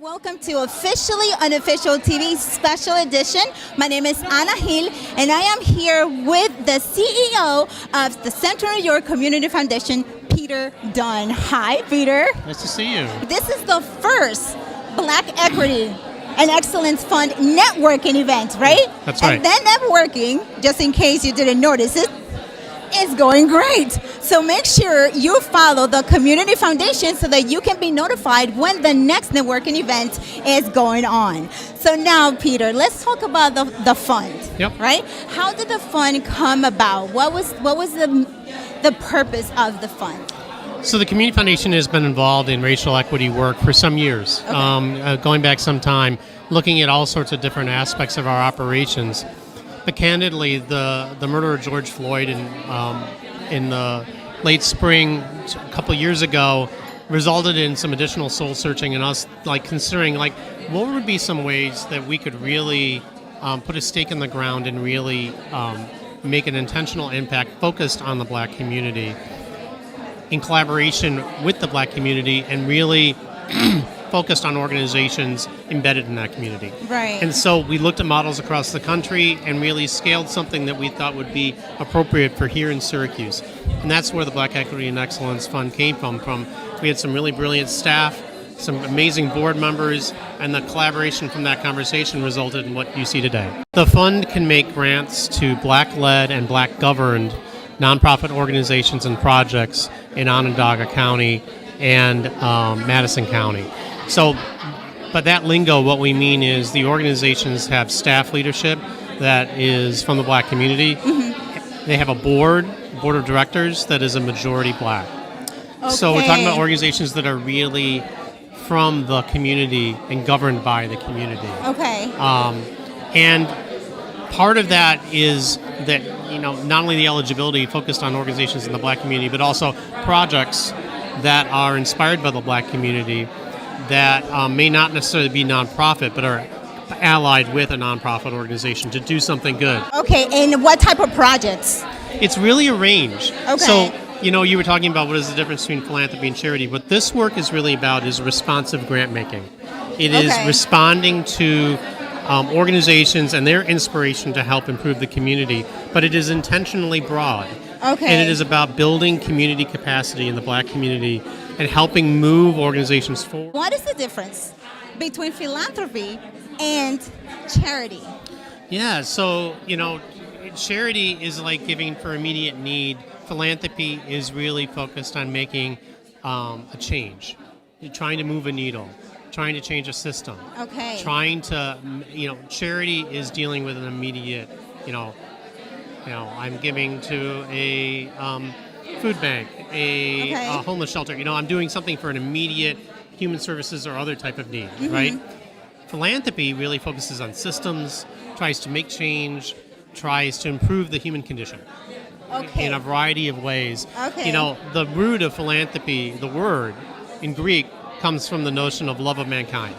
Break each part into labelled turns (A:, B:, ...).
A: Welcome to Officially Unofficial TV Special Edition. My name is Ana Gil, and I am here with the CEO of the Central New York Community Foundation, Peter Dunn. Hi, Peter.
B: Nice to see you.
A: This is the first Black Equity and Excellence Fund networking event, right?
B: That's right.
A: And that networking, just in case you didn't notice it, is going great. So make sure you follow the Community Foundation so that you can be notified when the next networking event is going on. So now, Peter, let's talk about the fund.
B: Yep.
A: Right? How did the fund come about? What was the purpose of the fund?
B: So the Community Foundation has been involved in racial equity work for some years, going back some time, looking at all sorts of different aspects of our operations. But candidly, the murder of George Floyd in the late spring a couple of years ago resulted in some additional soul searching and us considering what would be some ways that we could really put a stake in the ground and really make an intentional impact focused on the Black community in collaboration with the Black community and really focused on organizations embedded in that community.
A: Right.
B: And so we looked at models across the country and really scaled something that we thought would be appropriate for here in Syracuse. And that's where the Black Equity and Excellence Fund came from. We had some really brilliant staff, some amazing board members, and the collaboration from that conversation resulted in what you see today. The fund can make grants to Black-led and Black-governed nonprofit organizations and projects in Onondaga County and Madison County. So, but that lingo, what we mean is the organizations have staff leadership that is from the Black community. Mm-hmm. They have a board of directors that is a majority Black. Okay. So we're talking about organizations that are really from the community and governed by the community.
A: Okay.
B: And part of that is that, not only the eligibility focused on organizations in the Black community, but also projects that are inspired by the Black community that may not necessarily be nonprofit, but are allied with a nonprofit organization to do something good.
A: Okay, and what type of projects?
B: It's really a range.
A: Okay.
B: So, you were talking about what is the difference between philanthropy and charity. What this work is really about is responsive grant making. It is responding to organizations and their inspiration to help improve the community, but it is intentionally broad.
A: Okay.
B: And it is about building community capacity in the Black community and helping move organizations forward.
A: What is the difference between philanthropy and charity?
B: Yeah, so, charity is like giving for immediate need. Philanthropy is really focused on making a change. You're trying to move a needle, trying to change a system.
A: Okay.
B: Trying to, charity is dealing with an immediate, I'm giving to a food bank, a homeless shelter. I'm doing something for an immediate human services or other type of need, mm-hmm. right? Philanthropy really focuses on systems, tries to make change, tries to improve the human condition in a variety of ways.
A: Okay.
B: The root of philanthropy, the word in Greek, comes from the notion of love of mankind,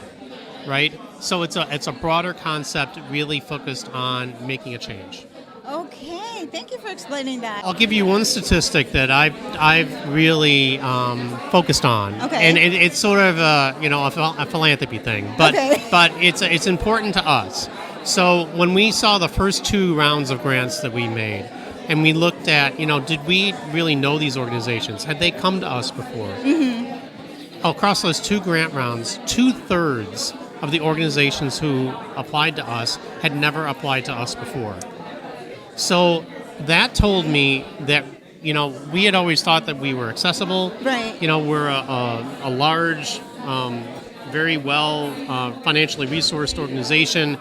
B: right? So it's a broader concept really focused on making a change.
A: Okay, thank you for explaining that.
B: I'll give you one statistic that I've really focused on, and it's sort of a philanthropy thing, but it's important to us. So when we saw the first two rounds of grants that we made, and we looked at did we really know these organizations? Had they come to us before? Mm-hmm. Across those two grant rounds, 2/3 of the organizations who applied to us had never applied to us before. So that told me that, we had always thought that we were accessible.
A: Right.
B: We're a large, very well financially resourced organization,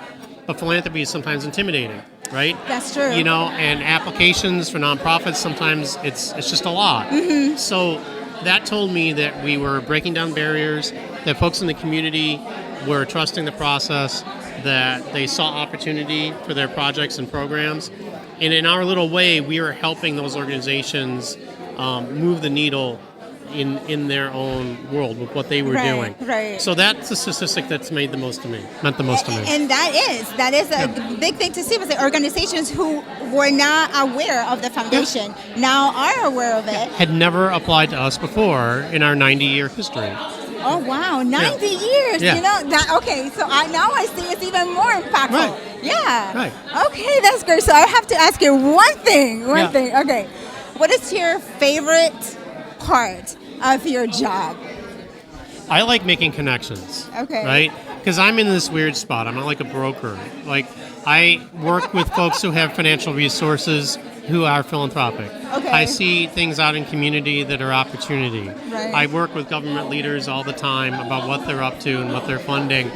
B: but philanthropy is sometimes intimidating, right?
A: That's true.
B: And applications for nonprofits, sometimes it's just a lot.
A: Mm-hmm.
B: So that told me that we were breaking down barriers, that folks in the community were trusting the process, that they saw opportunity for their projects and programs. And in our little way, we are helping those organizations move the needle in their own world with what they were doing.
A: Right.
B: So that's the statistic that's meant the most to me.
A: And that is a big thing to see, was the organizations who were not aware of the foundation now are aware of it.
B: Had never applied to us before in our 90-year history.
A: Oh wow, 90 years.
B: Yeah.
A: You know that. Okay, so now I see it's even more impactful.
B: Right.
A: Yeah.
B: Right.
A: Okay, that's great. So I have to ask you one thing.
B: Yeah.
A: Okay, what is your favorite part of your job?
B: I like making connections.
A: Okay.
B: Right? Because I'm in this weird spot. I'm not like a broker. Like, I work with folks who have financial resources who are philanthropic.
A: Okay.
B: I see things out in community that are opportunity.
A: Right.
B: I work with government leaders all the time about what they're up to and what they're funding.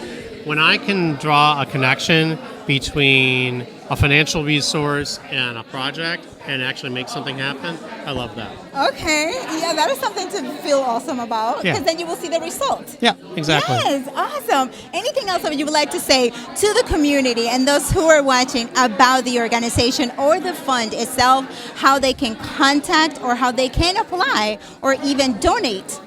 B: When I can draw a connection between a financial resource and a project and actually make something happen, I love that.
A: Okay, yeah, that is something to feel awesome about,
B: Yeah.
A: because then you will see the result.
B: Yeah, exactly.
A: Yes, awesome. Anything else that you would like to say to the community and those who are watching about the organization or the fund itself, how they can contact or how they can apply or even donate?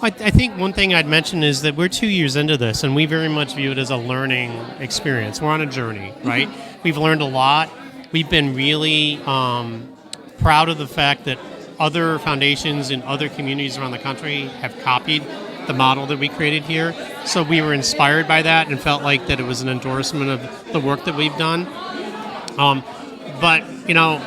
B: I think one thing I'd mention is that we're 2 years into this, and we very much view it as a learning experience. We're on a journey, right? We've learned a lot. We've been really proud of the fact that other foundations in other communities around the country have copied the model that we created here. So we were inspired by that and felt like that it was an endorsement of the work that we've done. But, you know,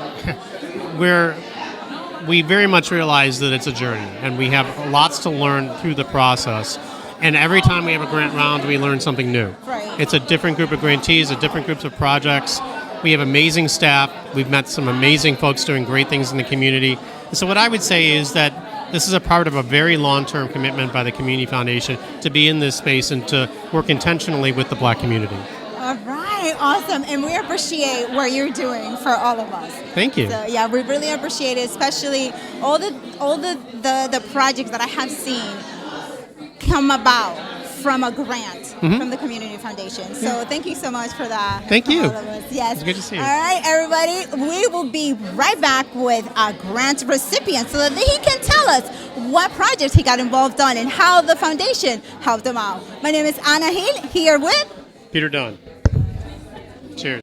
B: we very much realize that it's a journey, and we have lots to learn through the process. And every time we have a grant round, we learn something new.
A: Right.
B: It's a different group of grantees, a different groups of projects. We have amazing staff. We've met some amazing folks doing great things in the community. And so what I would say is that this is a part of a very long-term commitment by the Community Foundation to be in this space and to work intentionally with the Black community.
A: All right, awesome. And we appreciate what you're doing for all of us.
B: Thank you.
A: So yeah, we really appreciate it, especially all the projects that I have seen come about from a grant from the Community Foundation. So thank you so much for that.
B: Thank you.
A: All of us. Yes.
B: It's good to see you.
A: All right, everybody. We will be right back with a grant recipient so that he can tell us what projects he got involved on and how the foundation helped him out. My name is Anna Hill, here with
B: Peter Dunn. Cheers.